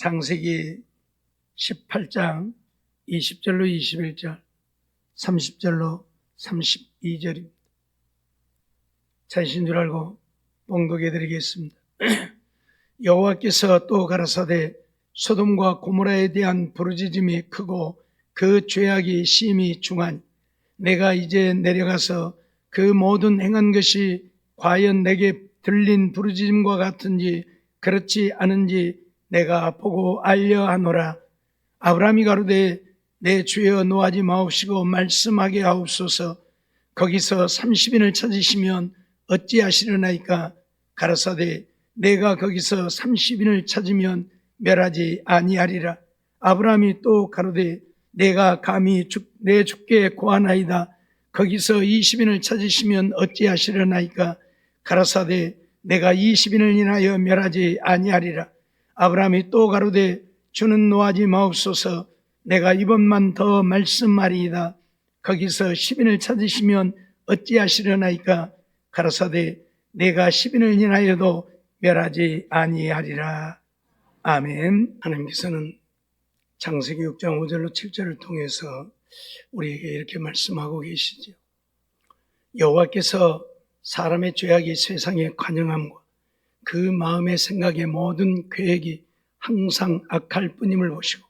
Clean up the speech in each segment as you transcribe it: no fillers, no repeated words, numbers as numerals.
창세기 18장 20절로 21절, 30절로 32절입니다. 찾으신 줄 알고 봉독해 드리겠습니다. 여호와께서 또 가라사대 소돔과 고모라에 대한 부르짖음이 크고 그 죄악이 심히 중하니 내가 이제 내려가서 그 모든 행한 것이 과연 내게 들린 부르짖음과 같은지 그렇지 않은지 내가 보고 알려 하노라. 아브라함이 가로되 내 주여 노하지 마옵시고 말씀하게 하옵소서. 거기서 30인을 찾으시면 어찌하시려나이까. 가라사대 내가 거기서 30인을 찾으면 멸하지 아니하리라. 아브라함이 또 가로되 내가 감히 내 주께 고하나이다. 거기서 20인을 찾으시면 어찌하시려나이까. 가라사대 내가 20인을 인하여 멸하지 아니하리라. 아브라함이 또 가로되 주는 노하지 마옵소서. 내가 이번만 더 말씀하리이다. 거기서 10인을 찾으시면 어찌하시려나이까. 가라사대 내가 10인을 인하여도 멸하지 아니하리라. 아멘. 하나님께서는 창세기 6장 5절로 7절을 통해서 우리에게 이렇게 말씀하고 계시죠. 여호와께서 사람의 죄악이 세상에 관영함과 그 마음의 생각의 모든 계획이 항상 악할 뿐임을 보시고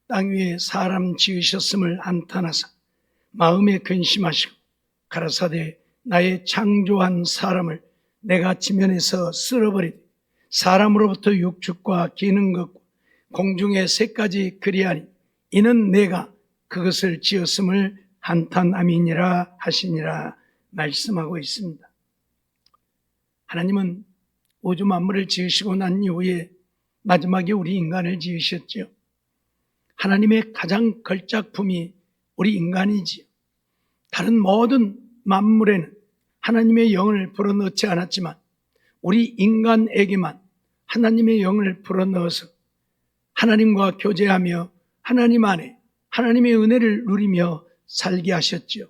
땅 위에 사람 지으셨음을 한탄하사 마음에 근심하시고 가라사대 나의 창조한 사람을 내가 지면에서 쓸어버리되 사람으로부터 육축과 기는 것과 공중의 새까지 그리하니 이는 내가 그것을 지었음을 한탄함이니라 하시니라 말씀하고 있습니다. 하나님은 우주 만물을 지으시고 난 이후에 마지막에 우리 인간을 지으셨죠. 하나님의 가장 걸작품이 우리 인간이지요. 다른 모든 만물에는 하나님의 영을 불어넣지 않았지만 우리 인간에게만 하나님의 영을 불어넣어서 하나님과 교제하며 하나님 안에 하나님의 은혜를 누리며 살게 하셨지요.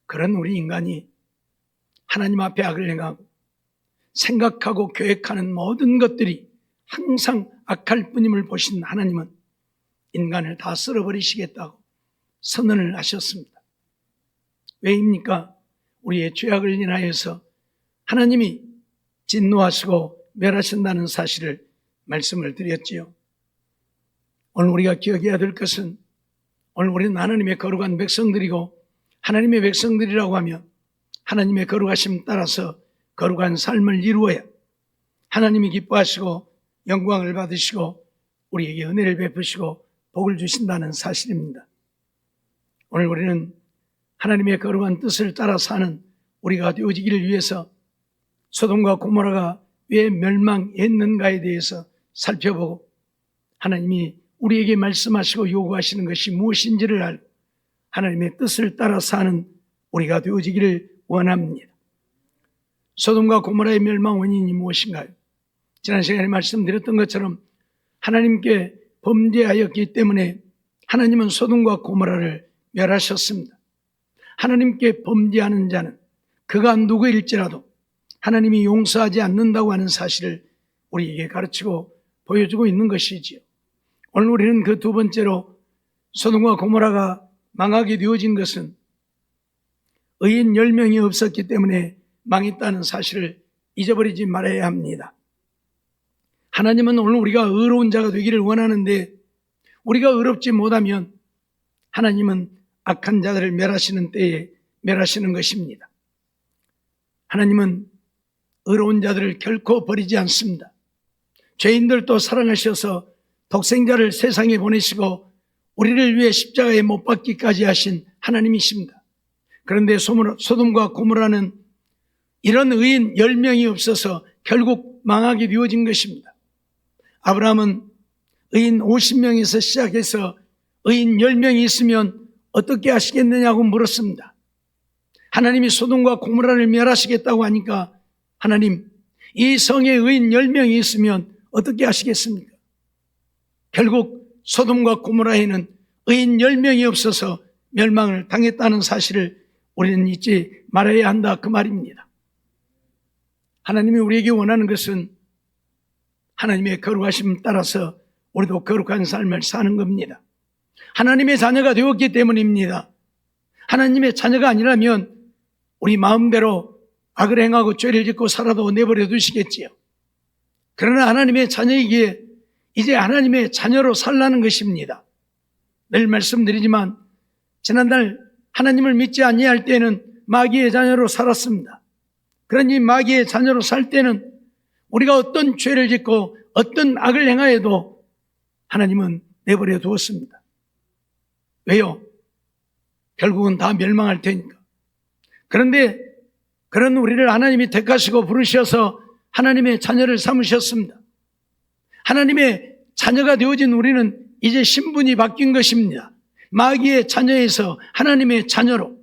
그런 우리 인간이 하나님 앞에 악을 행하고 생각하고 계획하는 모든 것들이 항상 악할 뿐임을 보신 하나님은 인간을 다 쓸어버리시겠다고 선언을 하셨습니다. 왜입니까? 우리의 죄악을 인하여서 하나님이 진노하시고 멸하신다는 사실을 말씀을 드렸지요. 오늘 우리가 기억해야 될 것은 오늘 우리는 하나님의 거룩한 백성들이고 하나님의 백성들이라고 하면 하나님의 거룩하심 따라서 거룩한 삶을 이루어야 하나님이 기뻐하시고 영광을 받으시고 우리에게 은혜를 베푸시고 복을 주신다는 사실입니다. 오늘 우리는 하나님의 거룩한 뜻을 따라 사는 우리가 되어지기를 위해서 소돔과 고모라가 왜 멸망했는가에 대해서 살펴보고 하나님이 우리에게 말씀하시고 요구하시는 것이 무엇인지를 알고 하나님의 뜻을 따라 사는 우리가 되어지기를 원합니다. 소돔과 고모라의 멸망 원인이 무엇인가요? 지난 시간에 말씀드렸던 것처럼 하나님께 범죄하였기 때문에 하나님은 소돔과 고모라를 멸하셨습니다. 하나님께 범죄하는 자는 그가 누구일지라도 하나님이 용서하지 않는다고 하는 사실을 우리에게 가르치고 보여주고 있는 것이지요. 오늘 우리는 그 두 번째로 소돔과 고모라가 망하게 되어진 것은 의인 10명이 없었기 때문에 망했다는 사실을 잊어버리지 말아야 합니다. 하나님은 오늘 우리가 의로운 자가 되기를 원하는데 우리가 의롭지 못하면 하나님은 악한 자들을 멸하시는 때에 멸하시는 것입니다. 하나님은 의로운 자들을 결코 버리지 않습니다. 죄인들도 사랑하셔서 독생자를 세상에 보내시고 우리를 위해 십자가에 못 박기까지 하신 하나님이십니다. 그런데 소돔과 고모라는 이런 의인 10명이 없어서 결국 망하게 되어진 것입니다. 아브라함은 의인 50명에서 시작해서 의인 10명이 있으면 어떻게 하시겠느냐고 물었습니다. 하나님이 소돔과 고모라를 멸하시겠다고 하니까 하나님, 이 성에 의인 10명이 있으면 어떻게 하시겠습니까? 결국 소돔과 고모라에는 의인 10명이 없어서 멸망을 당했다는 사실을 우리는 잊지 말아야 한다 그 말입니다. 하나님이 우리에게 원하는 것은 하나님의 거룩하심 따라서 우리도 거룩한 삶을 사는 겁니다. 하나님의 자녀가 되었기 때문입니다. 하나님의 자녀가 아니라면 우리 마음대로 악을 행하고 죄를 짓고 살아도 내버려 두시겠지요. 그러나 하나님의 자녀이기에 이제 하나님의 자녀로 살라는 것입니다. 늘 말씀드리지만 지난달 하나님을 믿지 아니할 때는 마귀의 자녀로 살았습니다. 그러니 마귀의 자녀로 살 때는 우리가 어떤 죄를 짓고 어떤 악을 행하여도 하나님은 내버려 두었습니다. 왜요? 결국은 다 멸망할 테니까. 그런데 그런 우리를 하나님이 택하시고 부르셔서 하나님의 자녀를 삼으셨습니다. 하나님의 자녀가 되어진 우리는 이제 신분이 바뀐 것입니다. 마귀의 자녀에서 하나님의 자녀로.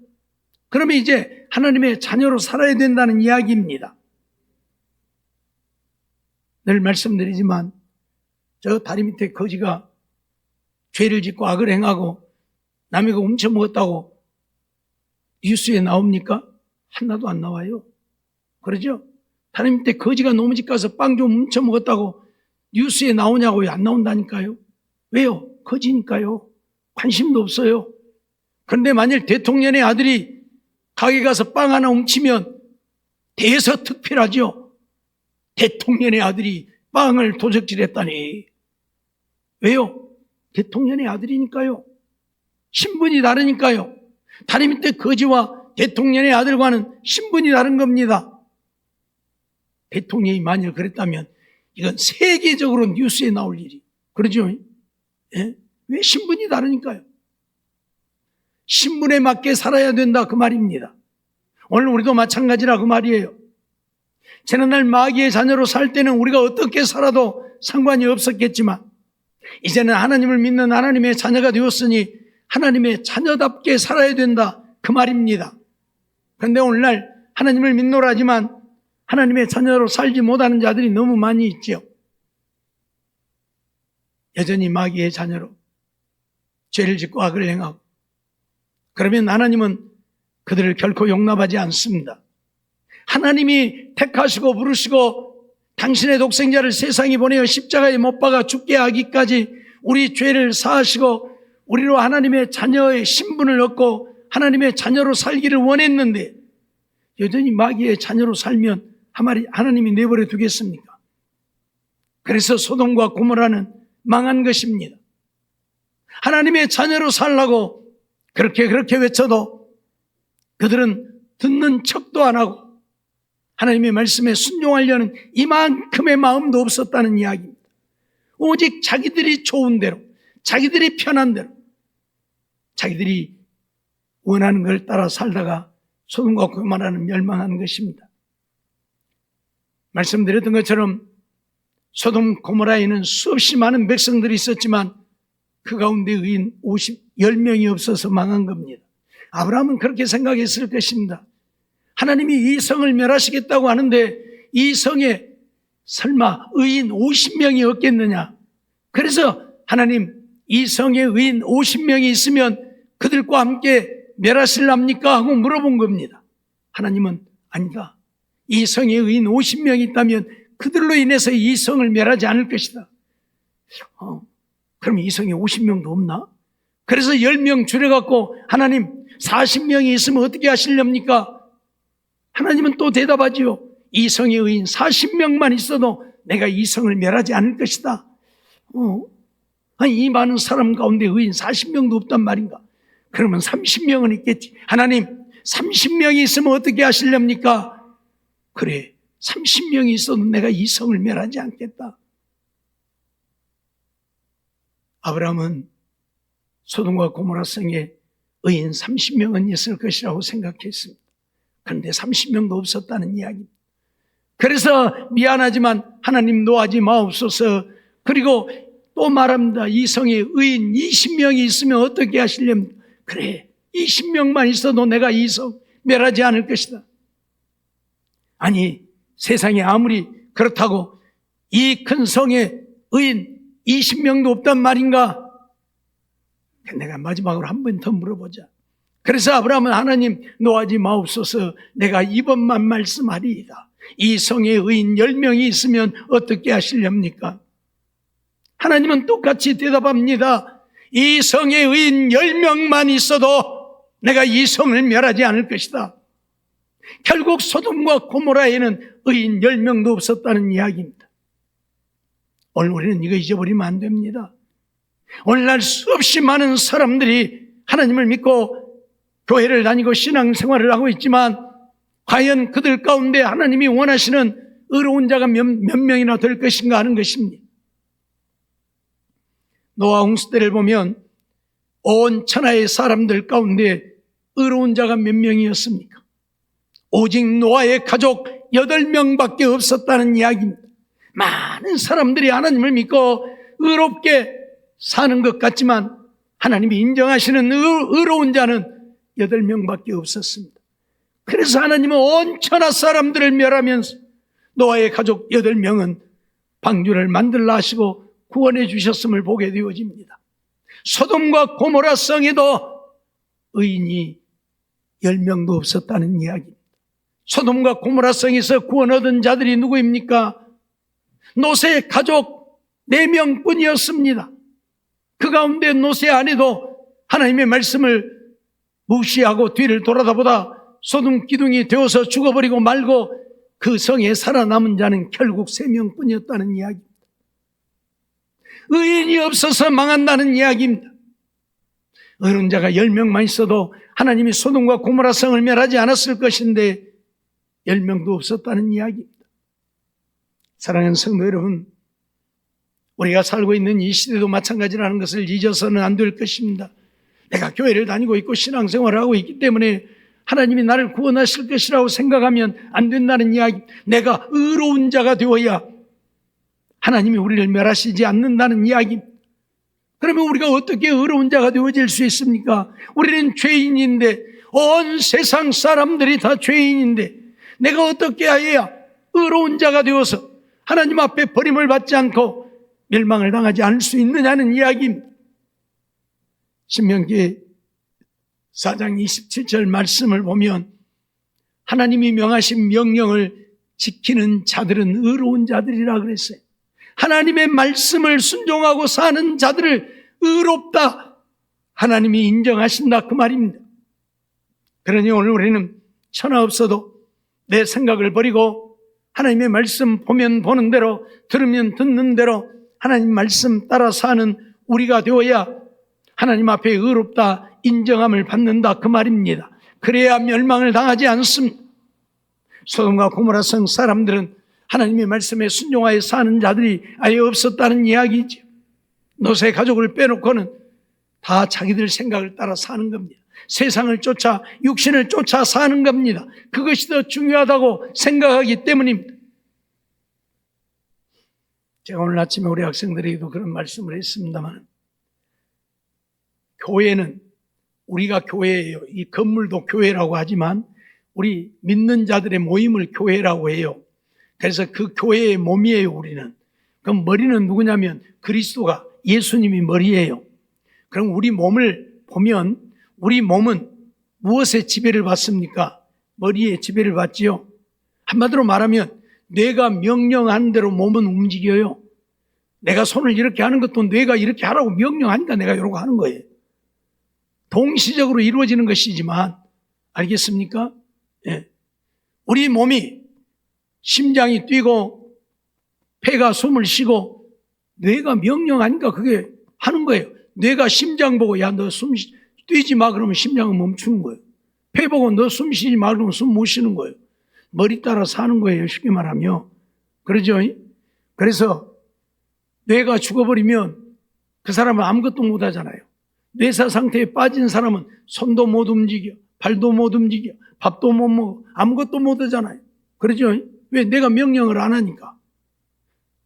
그러면 이제 하나님의 자녀로 살아야 된다는 이야기입니다. 늘 말씀드리지만 저 다리 밑에 거지가 죄를 짓고 악을 행하고 남의 거 훔쳐먹었다고 뉴스에 나옵니까? 하나도 안 나와요. 그러죠? 다리 밑에 거지가 놈의 집 가서 빵 좀 훔쳐먹었다고 뉴스에 나오냐고요? 안 나온다니까요. 왜요? 거지니까요. 관심도 없어요. 그런데 만일 대통령의 아들이 가게 가서 빵 하나 훔치면 대서특필하죠. 대통령의 아들이 빵을 도적질했다니. 왜요? 대통령의 아들이니까요. 신분이 다르니까요. 다리 밑에 거지와 대통령의 아들과는 신분이 다른 겁니다. 대통령이 만일 그랬다면 이건 세계적으로 뉴스에 나올 일이. 그러죠? 예? 왜? 신분이 다르니까요. 신분에 맞게 살아야 된다 그 말입니다. 오늘 우리도 마찬가지라 그 말이에요. 지난날 마귀의 자녀로 살 때는 우리가 어떻게 살아도 상관이 없었겠지만 이제는 하나님을 믿는 하나님의 자녀가 되었으니 하나님의 자녀답게 살아야 된다 그 말입니다. 그런데 오늘날 하나님을 믿노라 하지만 하나님의 자녀로 살지 못하는 자들이 너무 많이 있죠. 여전히 마귀의 자녀로 죄를 짓고 악을 행하고, 그러면 하나님은 그들을 결코 용납하지 않습니다. 하나님이 택하시고 부르시고 당신의 독생자를 세상에 보내어 십자가에 못 박아 죽게 하기까지 우리 죄를 사하시고 우리로 하나님의 자녀의 신분을 얻고 하나님의 자녀로 살기를 원했는데 여전히 마귀의 자녀로 살면 하나님이 내버려 두겠습니까? 그래서 소돔과 고모라는 망한 것입니다. 하나님의 자녀로 살라고 그렇게 외쳐도 그들은 듣는 척도 안 하고 하나님의 말씀에 순종하려는 이만큼의 마음도 없었다는 이야기입니다. 오직 자기들이 좋은 대로, 자기들이 편한 대로, 자기들이 원하는 걸 따라 살다가 소돔과 고모라는 멸망한 것입니다. 말씀드렸던 것처럼 소돔 고모라에는 수없이 많은 백성들이 있었지만 그 가운데 의인 10명이 없어서 망한 겁니다. 아브라함은 그렇게 생각했을 것입니다. 하나님이 이 성을 멸하시겠다고 하는데 이 성에 설마 의인 50명이 없겠느냐? 그래서 하나님, 이 성에 의인 50명이 있으면 그들과 함께 멸하실랍니까? 하고 물어본 겁니다. 하나님은 아니다. 이 성에 의인 50명이 있다면 그들로 인해서 이 성을 멸하지 않을 것이다. 그럼 이 성에 50명도 없나? 그래서 10명 줄여갖고 하나님 40명이 있으면 어떻게 하시렵니까? 하나님은 또 대답하지요. 이 성에 의인 40명만 있어도 내가 이 성을 멸하지 않을 것이다. 아니, 이 많은 사람 가운데 의인 40명도 없단 말인가? 그러면 30명은 있겠지. 하나님 30명이 있으면 어떻게 하시렵니까? 그래, 30명이 있어도 내가 이 성을 멸하지 않겠다. 아브라함은 소돔과 고모라 성에 의인 30명은 있을 것이라고 생각했습니다. 그런데 30명도 없었다는 이야기입니다. 그래서 미안하지만 하나님 노하지 마옵소서. 그리고 또 말합니다. 이 성에 의인 20명이 있으면 어떻게 하시렵니까? 그래, 20명만 있어도 내가 이 성 멸하지 않을 것이다. 아니, 세상에 아무리 그렇다고 이 큰 성에 의인 20명도 없단 말인가? 내가 마지막으로 한 번 더 물어보자. 그래서 아브라함은 하나님 노하지 마옵소서. 내가 이번만 말씀하리이다. 이 성에 의인 10명이 있으면 어떻게 하시렵니까? 하나님은 똑같이 대답합니다. 이 성에 의인 10명만 있어도 내가 이 성을 멸하지 않을 것이다. 결국 소돔과 고모라에는 의인 10명도 없었다는 이야기입니다. 오늘 우리는 이거 잊어버리면 안 됩니다. 오늘날 수없이 많은 사람들이 하나님을 믿고 교회를 다니고 신앙생활을 하고 있지만 과연 그들 가운데 하나님이 원하시는 의로운 자가 몇 명이나 될 것인가 하는 것입니다. 노아 홍수 때를 보면 온 천하의 사람들 가운데 의로운 자가 몇 명이었습니까? 오직 노아의 가족 8명밖에 없었다는 이야기입니다. 많은 사람들이 하나님을 믿고 의롭게 사는 것 같지만 하나님이 인정하시는 의로운 자는 8명밖에 없었습니다. 그래서 하나님은 온 천하 사람들을 멸하면서 노아의 가족 8명은 방주를 만들라 하시고 구원해 주셨음을 보게 되어집니다. 소돔과 고모라 성에도 의인이 10명도 없었다는 이야기입니다. 소돔과 고모라 성에서 구원 얻은 자들이 누구입니까? 롯의 가족 4명뿐이었습니다. 그 가운데 롯의 아내도 하나님의 말씀을 무시하고 뒤를 돌아다보다 소돔 기둥이 되어서 죽어버리고 말고 그 성에 살아남은 자는 결국 3명뿐이었다는 이야기입니다. 의인이 없어서 망한다는 이야기입니다. 의로운 자가 10명만 있어도 하나님이 소돔과 고모라 성을 멸하지 않았을 것인데 10명도 없었다는 이야기입니다. 사랑하는 성도 여러분, 우리가 살고 있는 이 시대도 마찬가지라는 것을 잊어서는 안 될 것입니다. 내가 교회를 다니고 있고 신앙생활을 하고 있기 때문에 하나님이 나를 구원하실 것이라고 생각하면 안 된다는 이야기. 내가 의로운 자가 되어야 하나님이 우리를 멸하시지 않는다는 이야기. 그러면 우리가 어떻게 의로운 자가 되어질 수 있습니까? 우리는 죄인인데, 온 세상 사람들이 다 죄인인데 내가 어떻게 해야 의로운 자가 되어서 하나님 앞에 버림을 받지 않고 멸망을 당하지 않을 수 있느냐는 이야기입니다. 신명기 4장 27절 말씀을 보면 하나님이 명하신 명령을 지키는 자들은 의로운 자들이라 그랬어요. 하나님의 말씀을 순종하고 사는 자들을 의롭다, 하나님이 인정하신다, 그 말입니다. 그러니 오늘 우리는 천하 없어도 내 생각을 버리고 하나님의 말씀 보면 보는 대로, 들으면 듣는 대로 하나님 말씀 따라 사는 우리가 되어야 하나님 앞에 의롭다, 인정함을 받는다, 그 말입니다. 그래야 멸망을 당하지 않습니다. 소돔과 고모라 성 사람들은 하나님의 말씀에 순종하여 사는 자들이 아예 없었다는 이야기죠. 롯의 가족을 빼놓고는 다 자기들 생각을 따라 사는 겁니다. 세상을 쫓아, 육신을 쫓아 사는 겁니다. 그것이 더 중요하다고 생각하기 때문입니다. 제가 오늘 아침에 우리 학생들에게도 그런 말씀을 했습니다만, 교회는, 우리가 교회예요. 이 건물도 교회라고 하지만 우리 믿는 자들의 모임을 교회라고 해요. 그래서 그 교회의 몸이에요, 우리는. 그럼 머리는 누구냐면 그리스도가, 예수님이 머리예요. 그럼 우리 몸을 보면 우리 몸은 무엇에 지배를 받습니까? 머리에 지배를 받지요. 한마디로 말하면 뇌가 명령하는 대로 몸은 움직여요. 내가 손을 이렇게 하는 것도 뇌가 이렇게 하라고 명령하니까 내가 이러고 하는 거예요. 동시적으로 이루어지는 것이지만, 알겠습니까? 예. 우리 몸이 심장이 뛰고 폐가 숨을 쉬고 뇌가 명령하니까 그게 하는 거예요. 뇌가 심장 보고 야, 너 숨 뛰지 마 그러면 심장은 멈추는 거예요. 폐 보고 너 숨 쉬지 마 그러면 숨 못 쉬는 거예요. 머리 따라 사는 거예요, 쉽게 말하면. 그러죠? 그래서 뇌가 죽어버리면 그 사람은 아무것도 못 하잖아요. 뇌사 상태에 빠진 사람은 손도 못 움직여, 발도 못 움직여, 밥도 못 먹어, 아무것도 못 하잖아요. 그러죠? 왜? 내가 명령을 안 하니까.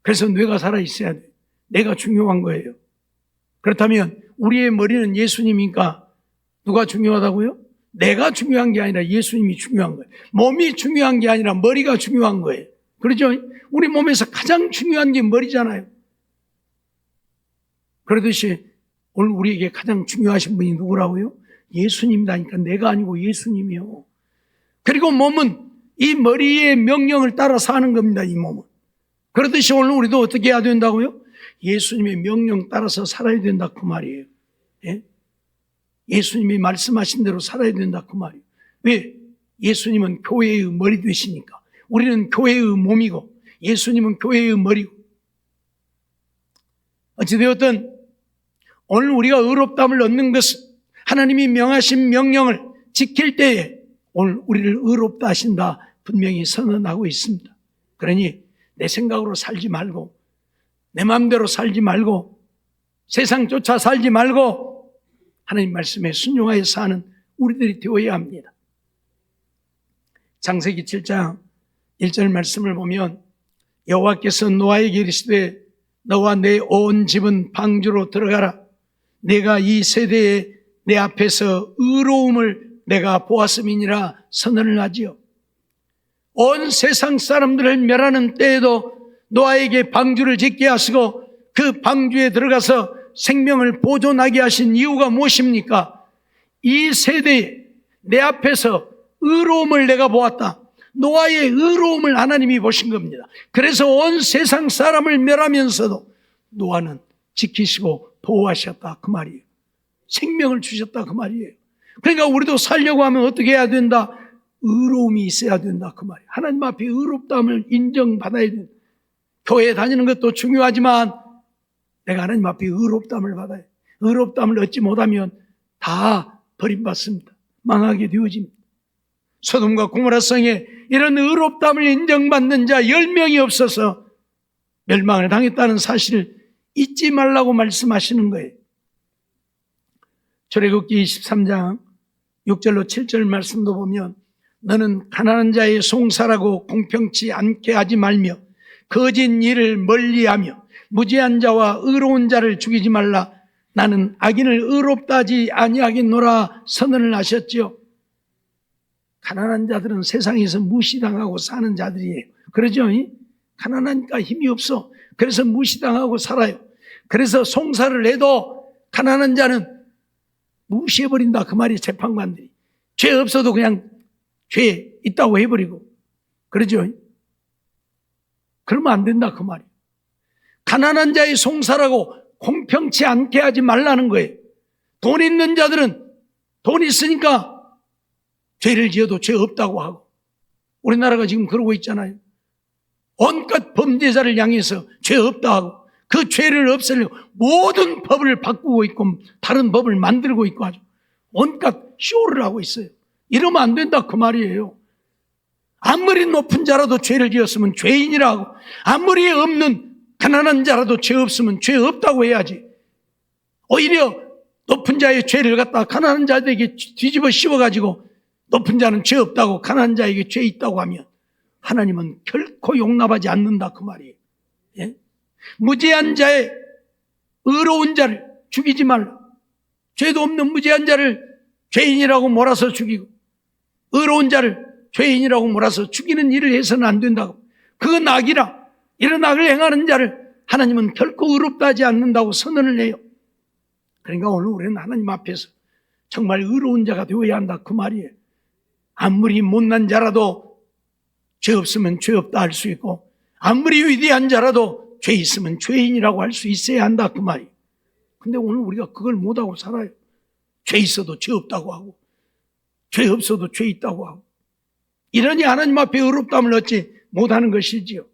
그래서 뇌가 살아있어야 돼. 내가 중요한 거예요. 그렇다면 우리의 머리는 예수님이니까 누가 중요하다고요? 내가 중요한 게 아니라 예수님이 중요한 거예요. 몸이 중요한 게 아니라 머리가 중요한 거예요. 그렇죠? 우리 몸에서 가장 중요한 게 머리잖아요. 그러듯이 오늘 우리에게 가장 중요하신 분이 누구라고요? 예수님이다니까. 내가 아니고 예수님이요. 그리고 몸은 이 머리의 명령을 따라 사는 겁니다, 이 몸은. 그러듯이 오늘 우리도 어떻게 해야 된다고요? 예수님의 명령 따라서 살아야 된다 그 말이에요. 예? 예수님이 말씀하신 대로 살아야 된다 그 말이에요. 왜? 예수님은 교회의 머리 되시니까. 우리는 교회의 몸이고 예수님은 교회의 머리고. 어찌되었든 오늘 우리가 의롭다함을 얻는 것은 하나님이 명하신 명령을 지킬 때에 오늘 우리를 의롭다 하신다 분명히 선언하고 있습니다. 그러니 내 생각으로 살지 말고 내 마음대로 살지 말고 세상 쫓아 살지 말고 하나님 말씀에 순종하여 사는 우리들이 되어야 합니다. 창세기 7장 1절 말씀을 보면 여호와께서 노아에게 이르시되 너와 내 온 집은 방주로 들어가라. 내가 이 세대에 내 앞에서 의로움을 내가 보았음이니라 선언을 하지요. 온 세상 사람들을 멸하는 때에도 노아에게 방주를 짓게 하시고 그 방주에 들어가서 생명을 보존하게 하신 이유가 무엇입니까? 이 세대에 내 앞에서 의로움을 내가 보았다. 노아의 의로움을 하나님이 보신 겁니다. 그래서 온 세상 사람을 멸하면서도 노아는 지키시고 보호하셨다 그 말이에요. 생명을 주셨다 그 말이에요. 그러니까 우리도 살려고 하면 어떻게 해야 된다? 의로움이 있어야 된다 그 말이에요. 하나님 앞에 의롭다함을 인정받아야 된다. 교회 다니는 것도 중요하지만 내가 하나님 앞에 의롭다함을 받아야 돼요. 의롭다함을 얻지 못하면 다 버림받습니다. 망하게 되어집니다. 소돔과 고모라 성에 이런 의롭다함을 인정받는 자 10명이 없어서 멸망을 당했다는 사실을 잊지 말라고 말씀하시는 거예요. 출애굽기 23장 6절로 7절 말씀도 보면 너는 가난한 자의 송사라고 공평치 않게 하지 말며 거짓 일을 멀리하며 무죄한 자와 의로운 자를 죽이지 말라. 나는 악인을 의롭다 하지 아니하겠노라 선언을 하셨죠. 가난한 자들은 세상에서 무시당하고 사는 자들이에요. 그러죠? 가난하니까 힘이 없어. 그래서 무시당하고 살아요. 그래서 송사를 해도 가난한 자는 무시해버린다 그 말이 재판관들이. 죄 없어도 그냥 죄 있다고 해버리고 그러죠. 그러면 안 된다 그 말이에요. 가난한 자의 송사라고 공평치 않게 하지 말라는 거예요. 돈 있는 자들은 돈 있으니까 죄를 지어도 죄 없다고 하고 우리나라가 지금 그러고 있잖아요. 온갖 범죄자를 향해서 죄 없다 하고 그 죄를 없애려고 모든 법을 바꾸고 있고 다른 법을 만들고 있고 아주 온갖 쇼를 하고 있어요. 이러면 안 된다 그 말이에요. 아무리 높은 자라도 죄를 지었으면 죄인이라고, 아무리 없는 가난한 자라도 죄 없으면 죄 없다고 해야지. 오히려 높은 자의 죄를 갖다 가난한 자들에게 뒤집어 씌워가지고 높은 자는 죄 없다고 가난한 자에게 죄 있다고 하면 하나님은 결코 용납하지 않는다 그 말이에요. 예? 무죄한 자의 의로운 자를 죽이지 말라. 죄도 없는 무죄한 자를 죄인이라고 몰아서 죽이고 의로운 자를 죄인이라고 몰아서 죽이는 일을 해서는 안 된다고. 그건 악이라. 이런 악을 행하는 자를 하나님은 결코 의롭다 하지 않는다고 선언을 해요. 그러니까 오늘 우리는 하나님 앞에서 정말 의로운 자가 되어야 한다 그 말이에요. 아무리 못난 자라도 죄 없으면 죄 없다 할 수 있고 아무리 위대한 자라도 죄 있으면 죄인이라고 할 수 있어야 한다 그 말이에요. 근데 오늘 우리가 그걸 못하고 살아요. 죄 있어도 죄 없다고 하고 죄 없어도 죄 있다고 하고 이러니 하나님 앞에 의롭다함을 얻지 못하는 것이지요.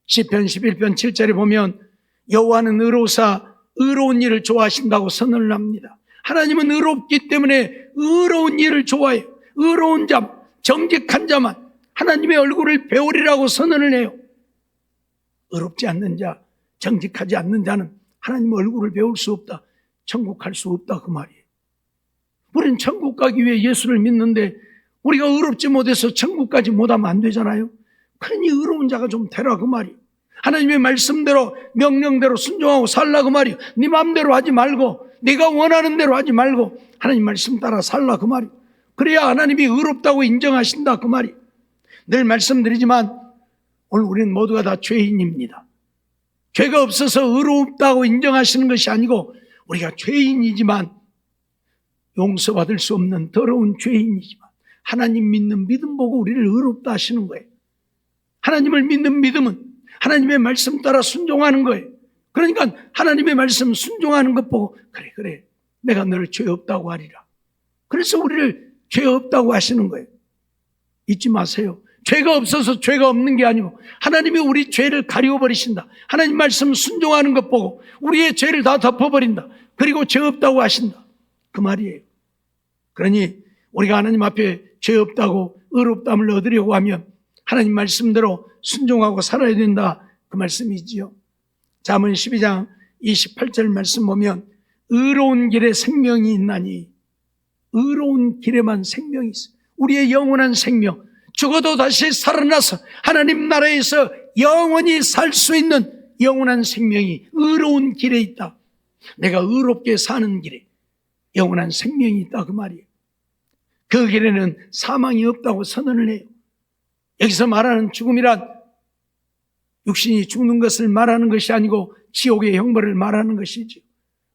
시편 11편 7절에 보면 여호와는 의로우사 의로운 일을 좋아하신다고 선언을 합니다. 하나님은 의롭기 때문에 의로운 일을 좋아해요. 의로운 자, 정직한 자만 하나님의 얼굴을 배우리라고 선언을 해요. 의롭지 않는 자, 정직하지 않는 자는 하나님의 얼굴을 배울 수 없다. 천국 갈 수 없다 그 말이에요. 우리는 천국 가기 위해 예수를 믿는데 우리가 의롭지 못해서 천국까지 못하면 안 되잖아요. 그러니 의로운 자가 좀 되라 그 말이에요. 하나님의 말씀대로 명령대로 순종하고 살라 그 말이에요. 네 마음대로 하지 말고 네가 원하는 대로 하지 말고 하나님 말씀 따라 살라 그 말이에요. 그래야 하나님이 의롭다고 인정하신다 그 말이에요. 늘 말씀드리지만 오늘 우리는 모두가 다 죄인입니다. 죄가 없어서 의롭다고 인정하시는 것이 아니고 우리가 죄인이지만 용서받을 수 없는 더러운 죄인이지만 하나님 믿는 믿음 보고 우리를 의롭다 하시는 거예요. 하나님을 믿는 믿음은 하나님의 말씀 따라 순종하는 거예요. 그러니까 하나님의 말씀 순종하는 것 보고 그래 내가 너를 죄 없다고 하리라. 그래서 우리를 죄 없다고 하시는 거예요. 잊지 마세요. 죄가 없어서 죄가 없는 게 아니고 하나님이 우리 죄를 가리워버리신다. 하나님 말씀 순종하는 것 보고 우리의 죄를 다 덮어버린다. 그리고 죄 없다고 하신다. 그 말이에요. 그러니 우리가 하나님 앞에 죄 없다고 의롭다함을 얻으려고 하면 하나님 말씀대로 순종하고 살아야 된다. 그 말씀이지요. 잠언 12장 28절 말씀 보면 의로운 길에 생명이 있나니, 의로운 길에만 생명이 있어요. 우리의 영원한 생명, 죽어도 다시 살아나서 하나님 나라에서 영원히 살 수 있는 영원한 생명이 의로운 길에 있다. 내가 의롭게 사는 길에 영원한 생명이 있다. 그 말이에요. 그 길에는 사망이 없다고 선언을 해요. 여기서 말하는 죽음이란 육신이 죽는 것을 말하는 것이 아니고 지옥의 형벌을 말하는 것이죠.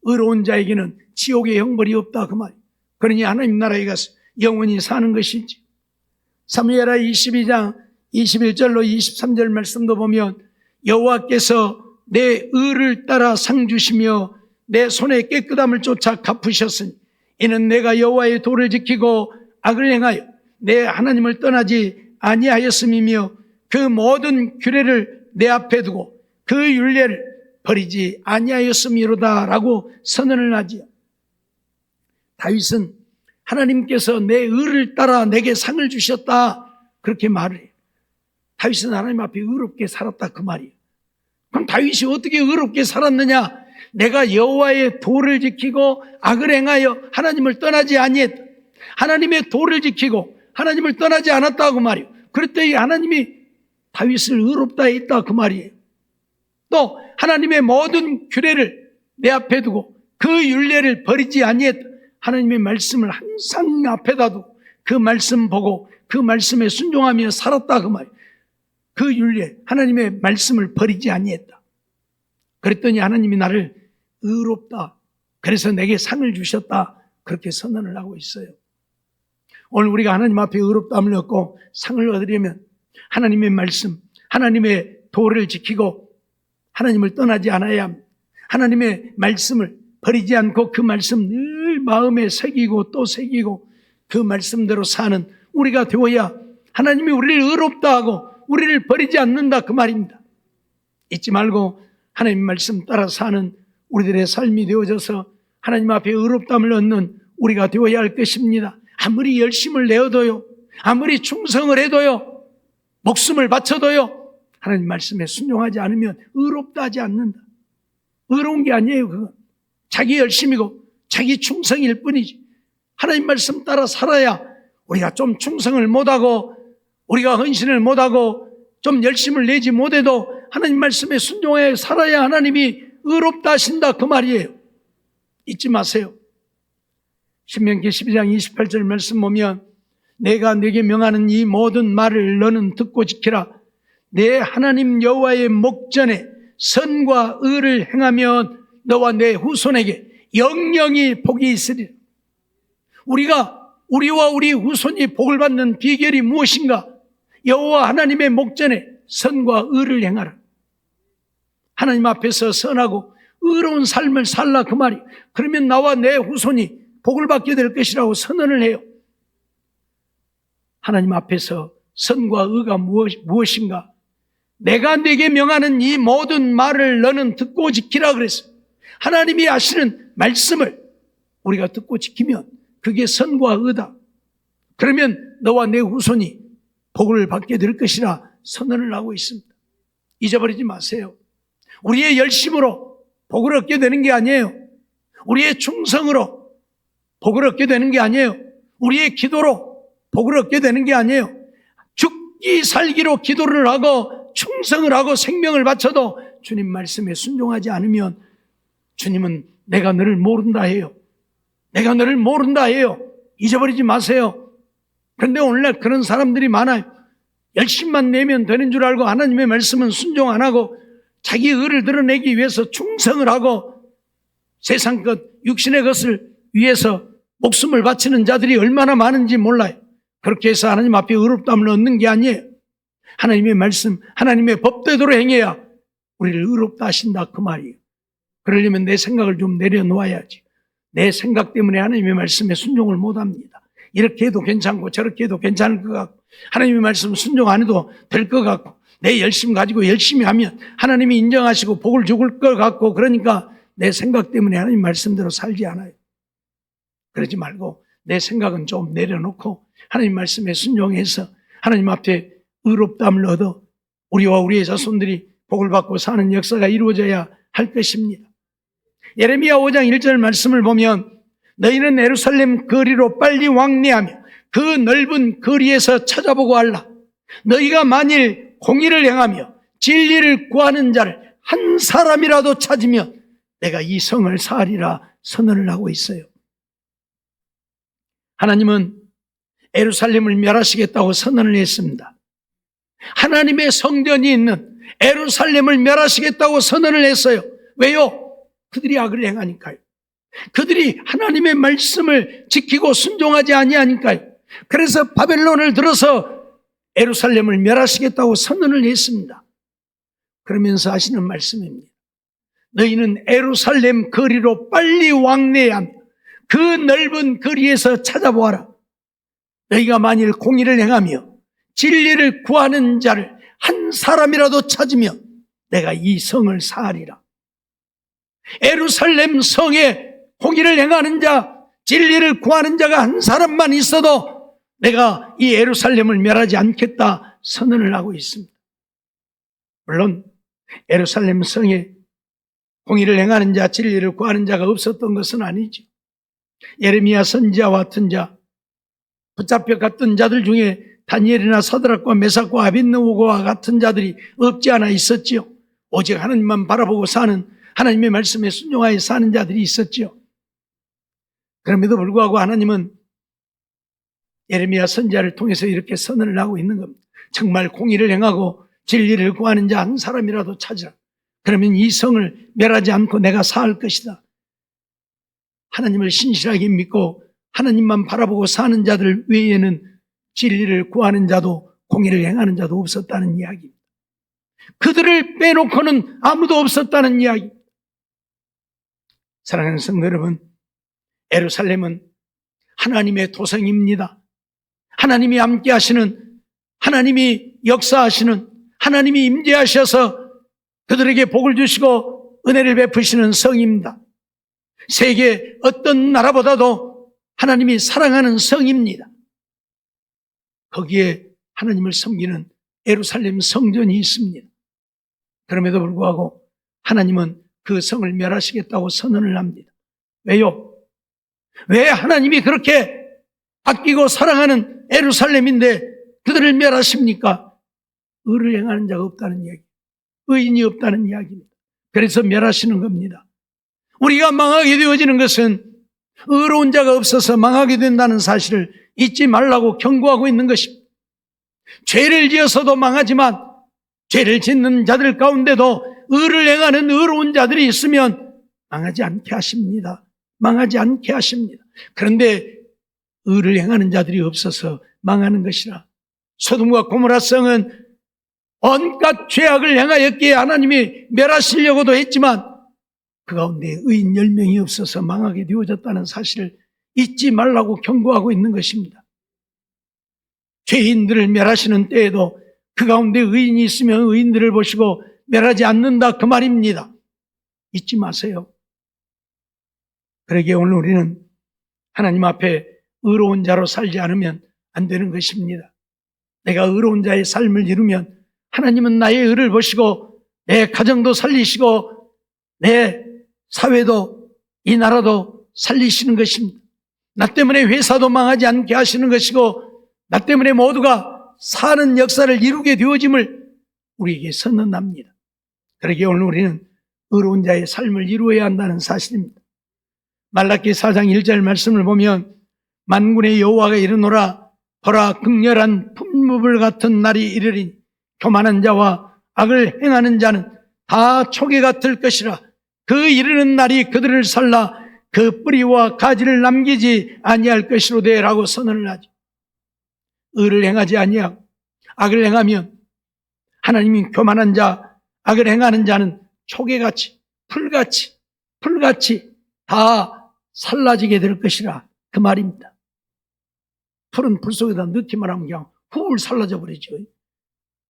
의로운 자에게는 지옥의 형벌이 없다. 그 말이에요. 그러니 하나님 나라에 가서 영원히 사는 것이지. 사무엘하 22장 21절로 23절 말씀도 보면 여호와께서 내 의를 따라 상 주시며 내 손의 깨끗함을 쫓아 갚으셨으니 이는 내가 여호와의 도를 지키고 악을 행하여 내 하나님을 떠나지 아니하였음이며 그 모든 규례를 내 앞에 두고 그 율례를 버리지 아니하였음이로다 라고 선언을 하지요. 다윗은 하나님께서 내 의를 따라 내게 상을 주셨다 그렇게 말을 해요. 다윗은 하나님 앞에 의롭게 살았다 그 말이에요. 그럼 다윗이 어떻게 의롭게 살았느냐? 내가 여호와의 도를 지키고 악을 행하여 하나님을 떠나지 아니했다. 하나님의 도를 지키고 하나님을 떠나지 않았다 그 말이에요. 그랬더니 하나님이 다윗을 의롭다 했다 그 말이에요. 또 하나님의 모든 규례를 내 앞에 두고 그 율례를 버리지 아니했다. 하나님의 말씀을 항상 앞에다 두고 그 말씀 보고 그 말씀에 순종하며 살았다 그 말이에요. 그 율례, 하나님의 말씀을 버리지 아니했다. 그랬더니 하나님이 나를 의롭다, 그래서 내게 상을 주셨다, 그렇게 선언을 하고 있어요. 오늘 우리가 하나님 앞에 의롭다함을 얻고 상을 얻으려면 하나님의 말씀, 하나님의 도를 지키고 하나님을 떠나지 않아야 합니다. 하나님의 말씀을 버리지 않고 그 말씀 늘 마음에 새기고 또 새기고 그 말씀대로 사는 우리가 되어야 하나님이 우리를 의롭다 하고 우리를 버리지 않는다 그 말입니다. 잊지 말고 하나님 말씀 따라 사는 우리들의 삶이 되어져서 하나님 앞에 의롭다함을 얻는 우리가 되어야 할 것입니다. 아무리 열심을 내어도요, 아무리 충성을 해도요, 목숨을 바쳐도요, 하나님 말씀에 순종하지 않으면 의롭다 하지 않는다. 의로운 게 아니에요. 그건 자기 열심이고 자기 충성일 뿐이지. 하나님 말씀 따라 살아야 우리가 좀 충성을 못하고 우리가 헌신을 못하고 좀 열심을 내지 못해도 하나님 말씀에 순종해 살아야 하나님이 의롭다 하신다 그 말이에요. 잊지 마세요. 신명기 12장 28절 말씀 보면 내가 네게 명하는 이 모든 말을 너는 듣고 지키라. 내 하나님 여호와의 목전에 선과 의를 행하면 너와 내 후손에게 영영이 복이 있으리라. 우리와 우리 후손이 복을 받는 비결이 무엇인가? 여호와 하나님의 목전에 선과 의를 행하라. 하나님 앞에서 선하고 의로운 삶을 살라 그 말이. 그러면 나와 내 후손이 복을 받게 될 것이라고 선언을 해요. 하나님 앞에서 선과 의가 무엇인가? 내가 네게 명하는 이 모든 말을 너는 듣고 지키라 그랬어요. 하나님이 하시는 말씀을 우리가 듣고 지키면 그게 선과 의다. 그러면 너와 내 후손이 복을 받게 될 것이라 선언을 하고 있습니다. 잊어버리지 마세요. 우리의 열심으로 복을 얻게 되는 게 아니에요. 우리의 충성으로 복을 얻게 되는 게 아니에요. 우리의 기도로 복을 얻게 되는 게 아니에요. 죽기 살기로 기도를 하고 충성을 하고 생명을 바쳐도 주님 말씀에 순종하지 않으면 주님은 내가 너를 모른다 해요. 내가 너를 모른다 해요. 잊어버리지 마세요. 그런데 오늘날 그런 사람들이 많아요. 열심만 내면 되는 줄 알고 하나님의 말씀은 순종 안 하고 자기 의를 드러내기 위해서 충성을 하고 세상 것, 육신의 것을 위해서 목숨을 바치는 자들이 얼마나 많은지 몰라요. 그렇게 해서 하나님 앞에 의롭다함을 얻는 게 아니에요. 하나님의 말씀, 하나님의 법대로 행해야 우리를 의롭다 하신다 그 말이에요. 그러려면 내 생각을 좀 내려놓아야지. 내 생각 때문에 하나님의 말씀에 순종을 못합니다. 이렇게 해도 괜찮고 저렇게 해도 괜찮을 것 같고 하나님의 말씀 순종 안 해도 될 것 같고 내 열심 가지고 열심히 하면 하나님이 인정하시고 복을 주실 것 같고 그러니까 내 생각 때문에 하나님 말씀대로 살지 않아요. 그러지 말고 내 생각은 좀 내려놓고 하나님 말씀에 순종해서 하나님 앞에 의롭다함을 얻어 우리와 우리의 자손들이 복을 받고 사는 역사가 이루어져야 할 것입니다. 예레미야 5장 1절 말씀을 보면 너희는 예루살렘 거리로 빨리 왕래하며 그 넓은 거리에서 찾아보고 알라. 너희가 만일 공의를 행하며 진리를 구하는 자를 한 사람이라도 찾으면 내가 이 성을 사하리라 선언을 하고 있어요. 하나님은 예루살렘을 멸하시겠다고 선언을 했습니다. 하나님의 성전이 있는 예루살렘을 멸하시겠다고 선언을 했어요. 왜요? 그들이 악을 행하니까요. 그들이 하나님의 말씀을 지키고 순종하지 아니하니까요. 그래서 바벨론을 들어서 예루살렘을 멸하시겠다고 선언을 했습니다. 그러면서 하시는 말씀입니다. 너희는 예루살렘 거리로 빨리 왕래하며 그 넓은 거리에서 찾아보아라. 너희가 만일 공의를 행하며 진리를 구하는 자를 한 사람이라도 찾으면 내가 이 성을 사하리라. 예루살렘 성에 공의를 행하는 자, 진리를 구하는 자가 한 사람만 있어도 내가 이 예루살렘을 멸하지 않겠다 선언을 하고 있습니다. 물론 예루살렘 성에 공의를 행하는 자, 진리를 구하는 자가 없었던 것은 아니죠. 예레미야 선지자와 같은 자, 붙잡혀 갔던 자들 중에 다니엘이나 사드락과 메삭과 아벳느고와 같은 자들이 없지 않아 있었지요. 오직 하나님만 바라보고 사는 하나님의 말씀에 순종하여 사는 자들이 있었지요. 그럼에도 불구하고 하나님은 예레미야 선지자를 통해서 이렇게 선언을 하고 있는 겁니다. 정말 공의를 행하고 진리를 구하는 자 한 사람이라도 찾으라. 그러면 이 성을 멸하지 않고 내가 사할 것이다. 하나님을 신실하게 믿고 하나님만 바라보고 사는 자들 외에는 진리를 구하는 자도 공의를 행하는 자도 없었다는 이야기입니다. 그들을 빼놓고는 아무도 없었다는 이야기입니다. 사랑하는 성도 여러분, 예루살렘은 하나님의 도성입니다. 하나님이 함께 하시는, 하나님이 역사하시는, 하나님이 임재하셔서 그들에게 복을 주시고 은혜를 베푸시는 성입니다. 세계 어떤 나라보다도 하나님이 사랑하는 성입니다. 거기에 하나님을 섬기는 예루살렘 성전이 있습니다. 그럼에도 불구하고 하나님은 그 성을 멸하시겠다고 선언을 합니다. 왜요? 왜 하나님이 그렇게 아끼고 사랑하는 예루살렘인데 그들을 멸하십니까? 의를 행하는 자가 없다는 이야기, 의인이 없다는 이야기입니다. 그래서 멸하시는 겁니다. 우리가 망하게 되어지는 것은 의로운 자가 없어서 망하게 된다는 사실을 잊지 말라고 경고하고 있는 것입니다. 죄를 지어서도 망하지만 죄를 짓는 자들 가운데도 의를 행하는 의로운 자들이 있으면 망하지 않게 하십니다. 망하지 않게 하십니다. 그런데 의를 행하는 자들이 없어서 망하는 것이라. 소돔과 고모라 성은 온갖 죄악을 행하였기에 하나님이 멸하시려고도 했지만 그 가운데 의인 10명이 없어서 망하게 되어졌다는 사실을 잊지 말라고 경고하고 있는 것입니다. 죄인들을 멸하시는 때에도 그 가운데 의인이 있으면 의인들을 보시고 멸하지 않는다 그 말입니다. 잊지 마세요. 그러기에 오늘 우리는 하나님 앞에 의로운 자로 살지 않으면 안 되는 것입니다. 내가 의로운 자의 삶을 이루면 하나님은 나의 의를 보시고 내 가정도 살리시고 내 사회도 이 나라도 살리시는 것입니다. 나 때문에 회사도 망하지 않게 하시는 것이고 나 때문에 모두가 사는 역사를 이루게 되어짐을 우리에게 선언합니다. 그러기에 오늘 우리는 의로운 자의 삶을 이루어야 한다는 사실입니다. 말라기 4장 1절 말씀을 보면 만군의 여호와가 이르노라 보라 극렬한 품목을 같은 날이 이르리니 교만한 자와 악을 행하는 자는 다 초계가 될 것이라. 그 이르는 날이 그들을 살라 그 뿌리와 가지를 남기지 아니할 것이로되 라고 선언을 하죠. 의를 행하지 아니하고 악을 행하면 하나님이 교만한 자, 악을 행하는 자는 초계같이 풀같이 풀같이 다 살라지게 될 것이라 그 말입니다. 풀은 불 속에다 넣기만 하면 그냥 훌 살라져 버리죠.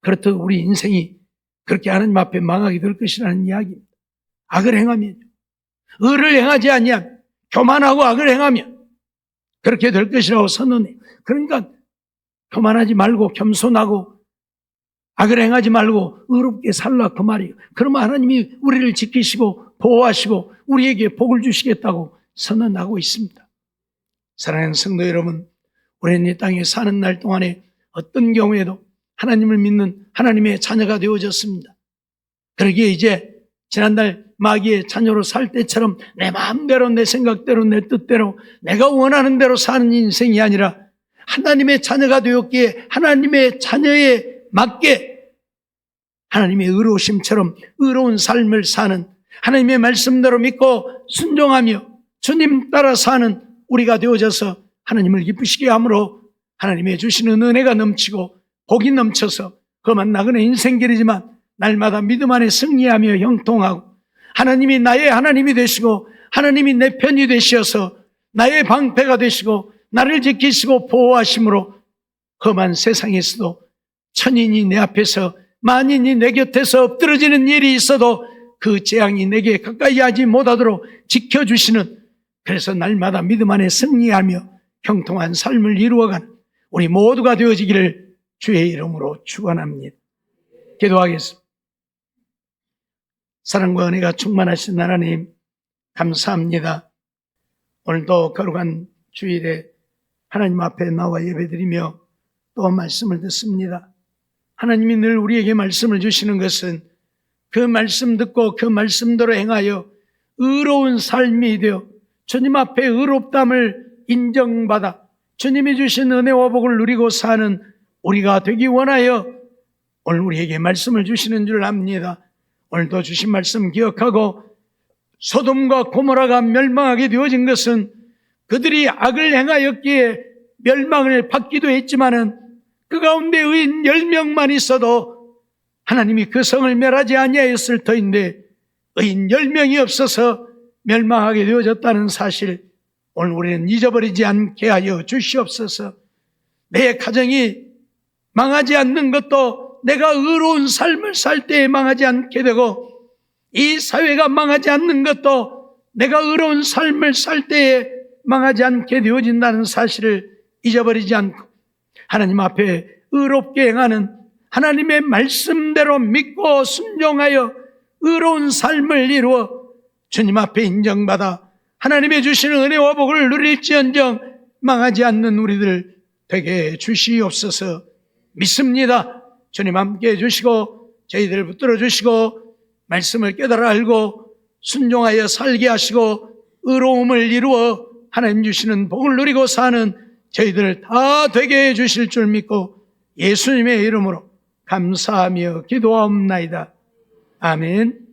그렇듯 우리 인생이 그렇게 하나님 앞에 망하게 될 것이라는 이야기입니다. 악을 행하면, 의를 행하지 아니하면, 교만하고 악을 행하면 그렇게 될 것이라고 선언해. 그러니까 교만하지 말고 겸손하고 악을 행하지 말고 의롭게 살라 그 말이에요. 그러면 하나님이 우리를 지키시고 보호하시고 우리에게 복을 주시겠다고 선언하고 있습니다. 사랑하는 성도 여러분, 우리는 이 땅에 사는 날 동안에 어떤 경우에도 하나님을 믿는 하나님의 자녀가 되어졌습니다. 그러기에 이제 지난날 마귀의 자녀로 살 때처럼 내 마음대로 내 생각대로 내 뜻대로 내가 원하는 대로 사는 인생이 아니라 하나님의 자녀가 되었기에 하나님의 자녀에 맞게 하나님의 의로우심처럼 의로운 삶을 사는, 하나님의 말씀대로 믿고 순종하며 주님 따라 사는 우리가 되어져서 하나님을 기쁘시게 함으로 하나님의 주시는 은혜가 넘치고 복이 넘쳐서 그만 나그네 인생길이지만 날마다 믿음 안에 승리하며 형통하고 하나님이 나의 하나님이 되시고 하나님이 내 편이 되셔서 나의 방패가 되시고 나를 지키시고 보호하심으로 험한 세상에서도 천인이 내 앞에서 만인이 내 곁에서 엎드러지는 일이 있어도 그 재앙이 내게 가까이 하지 못하도록 지켜주시는, 그래서 날마다 믿음 안에 승리하며 형통한 삶을 이루어가는 우리 모두가 되어지기를 주의 이름으로 축원합니다. 기도하겠습니다. 사랑과 은혜가 충만하신 하나님 감사합니다. 오늘도 거룩한 주일에 하나님 앞에 나와 예배드리며 또 말씀을 듣습니다. 하나님이 늘 우리에게 말씀을 주시는 것은 그 말씀 듣고 그 말씀대로 행하여 의로운 삶이 되어 주님 앞에 의롭담을 인정받아 주님이 주신 은혜와 복을 누리고 사는 우리가 되기 원하여 오늘 우리에게 말씀을 주시는 줄 압니다. 오늘도 주신 말씀 기억하고 소돔과 고모라가 멸망하게 되어진 것은 그들이 악을 행하였기에 멸망을 받기도 했지만은 그 가운데 의인 10명만 있어도 하나님이 그 성을 멸하지 아니하였을 터인데 의인 10명이 없어서 멸망하게 되어졌다는 사실 오늘 우리는 잊어버리지 않게 하여 주시옵소서. 내 가정이 망하지 않는 것도 내가 의로운 삶을 살 때에 망하지 않게 되고 이 사회가 망하지 않는 것도 내가 의로운 삶을 살 때에 망하지 않게 되어진다는 사실을 잊어버리지 않고 하나님 앞에 의롭게 행하는 하나님의 말씀대로 믿고 순종하여 의로운 삶을 이루어 주님 앞에 인정받아 하나님의 주시는 은혜와 복을 누릴지언정 망하지 않는 우리들 되게 해주시옵소서. 믿습니다. 주님 함께 해주시고 저희들을 붙들어 주시고 말씀을 깨달아 알고 순종하여 살게 하시고 의로움을 이루어 하나님 주시는 복을 누리고 사는 저희들 다 되게 해주실 줄 믿고 예수님의 이름으로 감사하며 기도하옵나이다. 아멘.